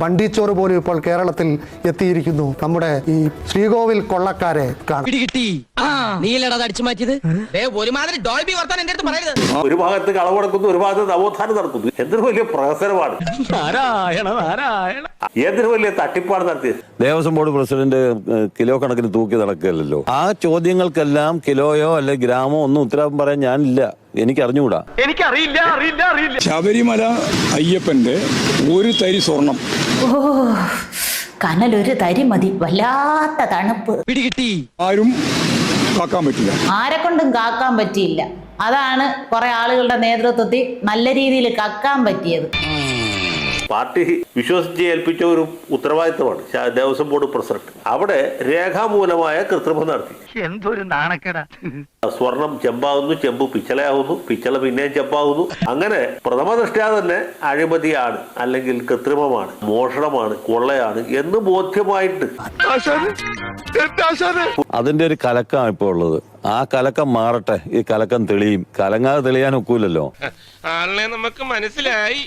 വണ്ടിച്ചോറ് പോലും ഇപ്പോൾ കേരളത്തിൽ എത്തിയിരിക്കുന്നു. നമ്മുടെ ഈ ശ്രീകോവിൽ കൊള്ളക്കാരെ കാണാൻ. ഒരു ഭാഗത്ത് കളവ് നടക്കുന്നു, ഒരു ഭാഗത്ത് നവോത്ഥാനം നടക്കുന്നു. എന്തൊരു വലിയ പ്രഹസനമാണ്, എന്തൊരു വലിയ തട്ടിപ്പാണ് നടത്തിയത്. ദേവസ്വം ബോർഡ് പ്രസിഡന്റ് കിലോ കണക്കിന് തൂക്കി നടക്കുകയല്ലോ. ആ ചോദ്യങ്ങൾക്കെല്ലാം കിലോയോ അല്ലെ ഗ്രാമോ ഒന്നും ഉത്തരം പറയാൻ ഞാനില്ല, എനിക്ക് അറിഞ്ഞുകൂടാ. ശബരിമല അയ്യപ്പന്റെ ഒരു തരി സ്വർണം, കനലൊരു തരി മതി, വല്ലാത്ത തണുപ്പ്. ആരും കാക്കാൻ പറ്റില്ല, ആരെ കൊണ്ടും കാക്കാൻ പറ്റിയില്ല. അതാണ് കുറെ ആളുകളുടെ നേതൃത്വത്തിൽ നല്ല രീതിയിൽ കക്കാൻ പറ്റിയത്. പാർട്ടി വിശ്വസിച്ച് ഏൽപ്പിച്ച ഒരു ഉത്തരവാദിത്തമാണ് ദേവസ്വം ബോർഡ് പ്രസിഡന്റ്. അവിടെ രേഖാമൂലമായ കൃത്രിമം നടത്തി. എന്തൊരു നാണക്കേടാ. സ്വർണം ചെമ്പാകുന്നു, ചെമ്പ് പിച്ചളയാകുന്നു, പിച്ചള പിന്നെയും ചെമ്പാകുന്നു. അങ്ങനെ പ്രഥമ ദൃഷ്ട്യാ തന്നെ അഴിമതിയാണ്, അല്ലെങ്കിൽ കൃത്രിമമാണ്, മോഷണമാണ്, കൊള്ളയാണ് എന്ന് ബോധ്യമായിട്ട് അതിന്റെ ഒരു കലക്കം ഇപ്പോൾ ഉള്ളത്. ആ കലക്കം മാറട്ടെ, ഈ കലക്കം തെളിയും. കലങ്ങാതെ തെളിയാൻ ഒക്കൂലല്ലോ. ആളിനെ നമുക്ക് മനസ്സിലായി.